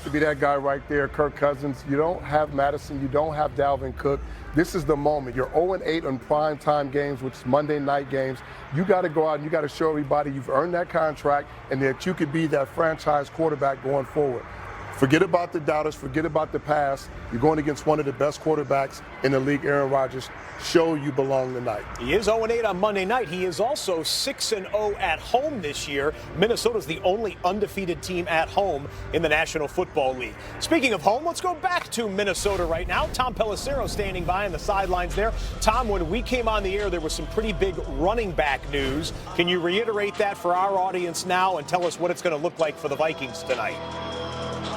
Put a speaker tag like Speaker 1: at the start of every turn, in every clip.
Speaker 1: To be that guy right there, Kirk Cousins. You don't have Madison. You don't have Dalvin Cook. This is the moment. You're 0-8 on primetime games, which is Monday night games. You got to go out and you got to show everybody you've earned that contract and that you could be that franchise quarterback going forward. Forget about the doubters. Forget about the past. You're going against one of the best quarterbacks in the league, Aaron Rodgers. Show you belong tonight.
Speaker 2: He is 0-8 on Monday night. He is also 6-0 at home this year. Minnesota's the only undefeated team at home in the National Football League. Speaking of home, let's go back to Minnesota right now. Tom Pelissero standing by on the sidelines there. Tom, when we came on the air, there was some pretty big running back news. Can you reiterate that for our audience now and tell us what it's going to look like for the Vikings tonight?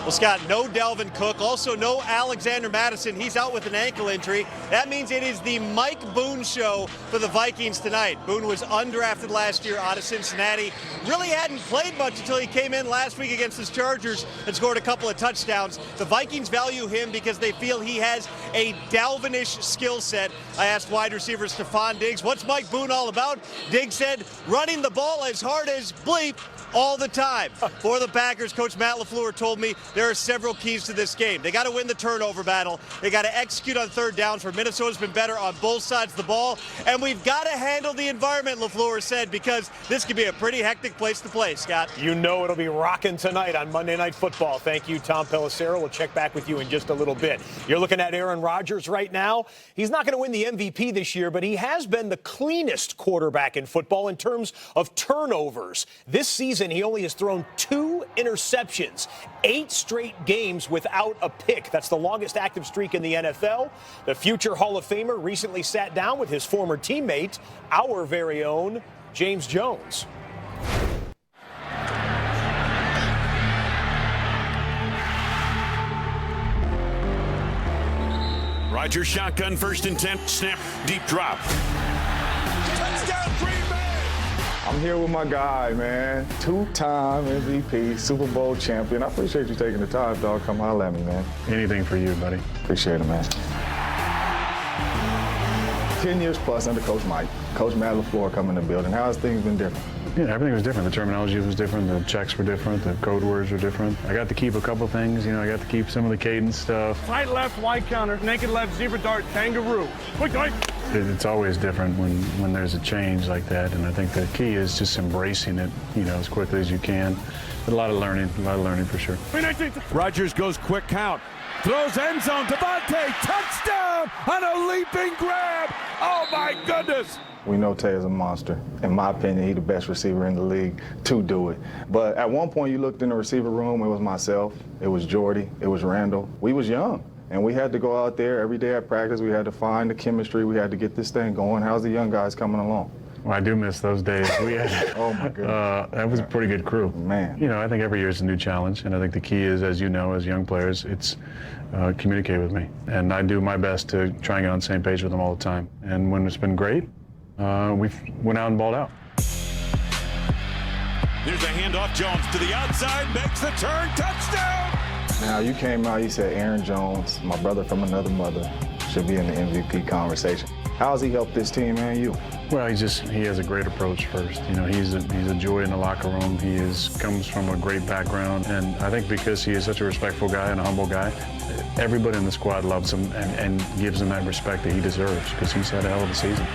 Speaker 3: Well, Scott, no Dalvin Cook, also no Alexander Madison. He's out with an ankle injury. That means it is the Mike Boone show for the Vikings tonight. Boone was undrafted last year out of Cincinnati. Really hadn't played much until he came in last week against the Chargers and scored a couple of touchdowns. The Vikings value him because they feel he has a Dalvin-ish skill set. I asked wide receiver Stephon Diggs, what's Mike Boone all about? Diggs said, running the ball as hard as bleep all the time. For the Packers, Coach Matt LaFleur told me there are several keys to this game. They got to win the turnover battle. They got to execute on third downs, where Minnesota's been better on both sides of the ball. And we've got to handle the environment, LaFleur said, because this could be a pretty hectic place to play, Scott.
Speaker 2: You know it'll be rocking tonight on Monday Night Football. Thank you, Tom Pelissero. We'll check back with you in just a little bit. You're looking at Aaron Rodgers right now. He's not going to win the MVP this year, but he has been the cleanest quarterback in football in terms of turnovers. This season, he only has thrown 2 interceptions, 8 straight games without a pick. That's the longest active streak in the NFL. The future Hall of Famer recently sat down with his former teammate, our very own James Jones.
Speaker 4: Rodgers shotgun, 1st and 10, snap, deep drop.
Speaker 5: Touchdown, Green Bay!
Speaker 6: I'm here with my guy, man. 2-time MVP, Super Bowl champion. I appreciate you taking the time, dog. Come holler at me, man.
Speaker 7: Anything for you, buddy.
Speaker 6: Appreciate it, man. 10 years plus under Coach Mike. Coach Matt LaFleur coming in the building. How has things been different?
Speaker 7: Yeah, everything was different. The terminology was different. The checks were different. The code words were different. I got to keep a couple things. I got to keep some of the cadence stuff.
Speaker 8: Tight left, wide counter, naked left, zebra dart, kangaroo. Quick, quick.
Speaker 7: It's always different when there's a change like that, and I think the key is just embracing it, as quickly as you can. But a lot of learning for sure.
Speaker 4: Rodgers goes quick count. Throws end zone. Devontae, touchdown on a leaping grab. Oh, my goodness.
Speaker 6: We know Tay is a monster. In my opinion, he's the best receiver in the league to do it. But at one point, you looked in the receiver room, it was myself, it was Jordy, it was Randall. We was young, and we had to go out there every day at practice. We had to find the chemistry. We had to get this thing going. How's the young guys coming along?
Speaker 7: Well, I do miss those days. We had,
Speaker 6: oh, my goodness.
Speaker 7: That was a pretty good crew.
Speaker 6: Man.
Speaker 7: I think every year is a new challenge, and I think the key is, as you know, as young players, it's communicate with me. And I do my best to try and get on the same page with them all the time. And when it's been great, we've went out and balled out.
Speaker 4: There's a handoff. Jones to the outside, makes the turn, touchdown!
Speaker 6: Now, you came out, you said Aaron Jones, my brother from another mother, should be in the MVP conversation. How has he helped this team and you?
Speaker 7: Well, he has a great approach first. He's a joy in the locker room. He comes from a great background, and I think because he is such a respectful guy and a humble guy, everybody in the squad loves him and gives him that respect that he deserves, because he's had a hell of a season.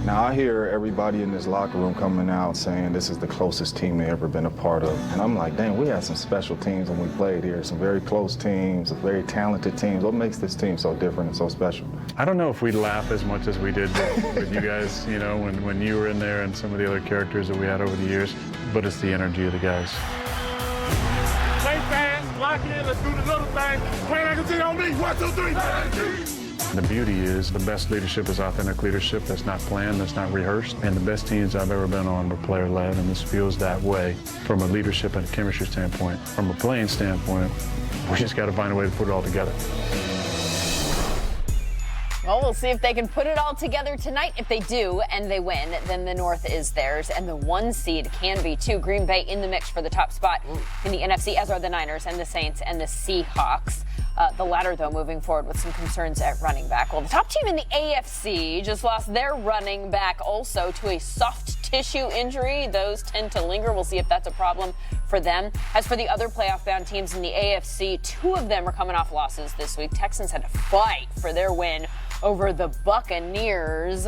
Speaker 6: Now, I hear everybody in this locker room coming out saying this is the closest team they've ever been a part of. And I'm like, dang, we had some special teams when we played here, some very close teams, some very talented teams. What makes this team so different and so special?
Speaker 7: I don't know if we'd laugh as much as we did with you guys, when you were in there and some of the other characters that we had over the years, but it's the energy of the guys.
Speaker 8: Stay fast, lock it in, let's do the little thing. Play like a G on me, 1, 2, 3.
Speaker 7: The beauty is the best leadership is authentic leadership that's not planned, that's not rehearsed. And the best teams I've ever been on were player-led, and this feels that way from a leadership and a chemistry standpoint. From a playing standpoint, we just got to find a way to put it all together.
Speaker 9: Well, we'll see if they can put it all together tonight. If they do and they win, then the North is theirs, and the 1 seed can be too. Green Bay in the mix for the top spot in the NFC, as are the Niners and the Saints and the Seahawks. The latter, though, moving forward with some concerns at running back. Well, the top team in the AFC just lost their running back also to a soft tissue injury. Those tend to linger. We'll see if that's a problem for them. As for the other playoff-bound teams in the AFC, 2 of them are coming off losses this week. Texans had to fight for their win over the Buccaneers.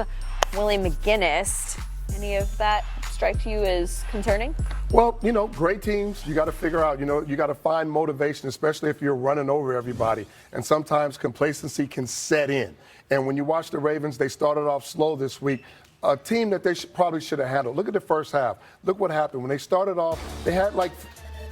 Speaker 9: Willie McGinnis, any of that strike you as concerning?
Speaker 1: Well, great teams, you got to figure out, you got to find motivation, especially if you're running over everybody. And sometimes complacency can set in. And when you watch the Ravens, they started off slow this week. A team that they probably should have handled. Look at the first half. Look what happened. When they started off, they had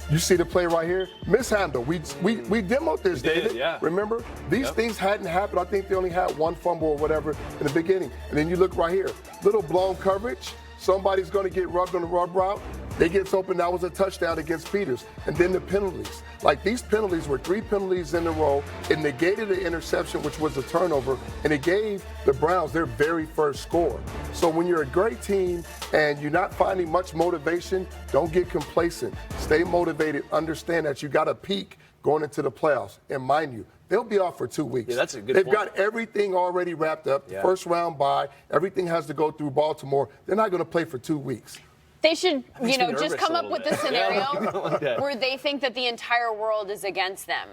Speaker 1: you see the play right here? Mishandle. We demoed this, David.
Speaker 10: Yeah.
Speaker 1: Remember? These things hadn't happened. I think they only had 1 fumble or whatever in the beginning. And then you look right here. Little blown coverage. Somebody's going to get rubbed on the rub route. They gets open. That was a touchdown against Peters. And then the penalties. These penalties were 3 penalties in a row. It negated the interception, which was a turnover, and it gave the Browns their very first score. So when you're a great team and you're not finding much motivation, don't get complacent. Stay motivated. Understand that you got a peak going into the playoffs. And mind you, they'll be off for 2 weeks.
Speaker 10: Yeah, that's a good
Speaker 1: They've
Speaker 10: point.
Speaker 1: got everything already wrapped up.
Speaker 10: Yeah.
Speaker 1: First round bye. Everything has to go through Baltimore. They're not going to play for 2 weeks.
Speaker 9: They should,
Speaker 10: Makes me
Speaker 9: just
Speaker 10: nervous
Speaker 9: come
Speaker 10: a
Speaker 9: up
Speaker 10: little
Speaker 9: with
Speaker 10: bit.
Speaker 9: the scenario
Speaker 10: Yeah.
Speaker 9: where they think that the entire world is against them.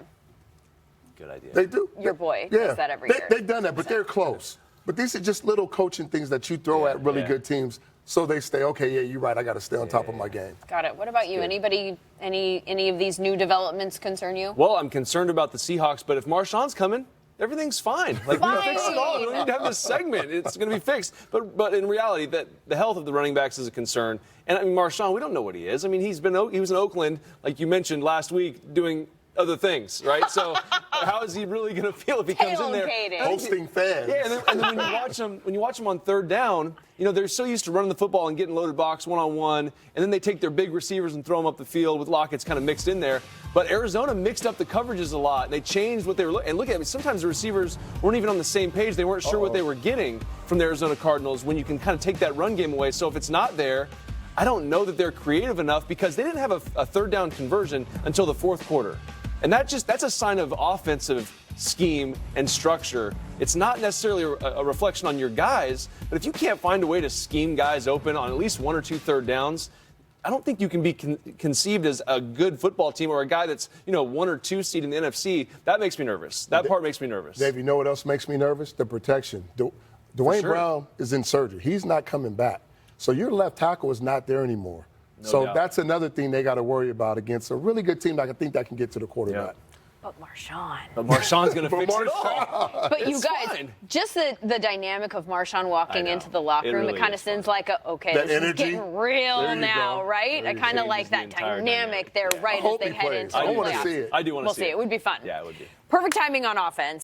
Speaker 10: Good idea.
Speaker 1: They do.
Speaker 9: Your boy
Speaker 1: Yeah.
Speaker 9: does that every year.
Speaker 1: They've done that, but they're close. But these are just little coaching things that you throw at really good teams so they stay, okay, yeah, you're right, I got to stay on top of my game.
Speaker 9: Got it. What about you? Anybody, any of these new developments concern you?
Speaker 10: Well, I'm concerned about the Seahawks, but if Marshawn's coming, everything's fine. We fixed it all. We don't need to have this segment. It's going to be fixed. But in reality, the health of the running backs is a concern. And Marshawn, we don't know what he is. He was in Oakland, like you mentioned last week, doing other things, right? So how is he really going to feel if he comes in there
Speaker 1: hosting fans?
Speaker 10: Yeah, and then when you watch him on third down, they're so used to running the football and getting loaded box one-on-one, and then they take their big receivers and throw them up the field with Lockett's kind of mixed in there. But Arizona mixed up the coverages a lot. They changed what they were looking. And look at it, sometimes the receivers weren't even on the same page. They weren't sure what they were getting from the Arizona Cardinals when you can kind of take that run game away. So if it's not there, I don't know that they're creative enough because they didn't have a third down conversion until the fourth quarter. And that's a sign of offensive scheme and structure. It's not necessarily a reflection on your guys, but if you can't find a way to scheme guys open on at least 1 or 2 third downs, I don't think you can be conceived as a good football team or a guy that's 1 or 2 seed in the NFC. That makes me nervous. That part makes me nervous.
Speaker 1: Dave, you know what else makes me nervous? The protection. Dwayne Brown is in surgery. He's not coming back. So your left tackle is not there anymore. So that's another thing they got to worry about against a really good team that I think that can get to the quarterback.
Speaker 9: But Marshawn.
Speaker 10: But Marshawn's going to fix it all.
Speaker 9: But you guys, just the dynamic of Marshawn walking into the locker room,
Speaker 10: really
Speaker 9: it kind of sends like this is getting real now, right? I kind of like that dynamic there right as they head into the playoffs.
Speaker 1: I want to see it.
Speaker 10: I do want to see it.
Speaker 9: We'll see. It would be fun.
Speaker 10: Yeah, it would be.
Speaker 9: Perfect timing on offense.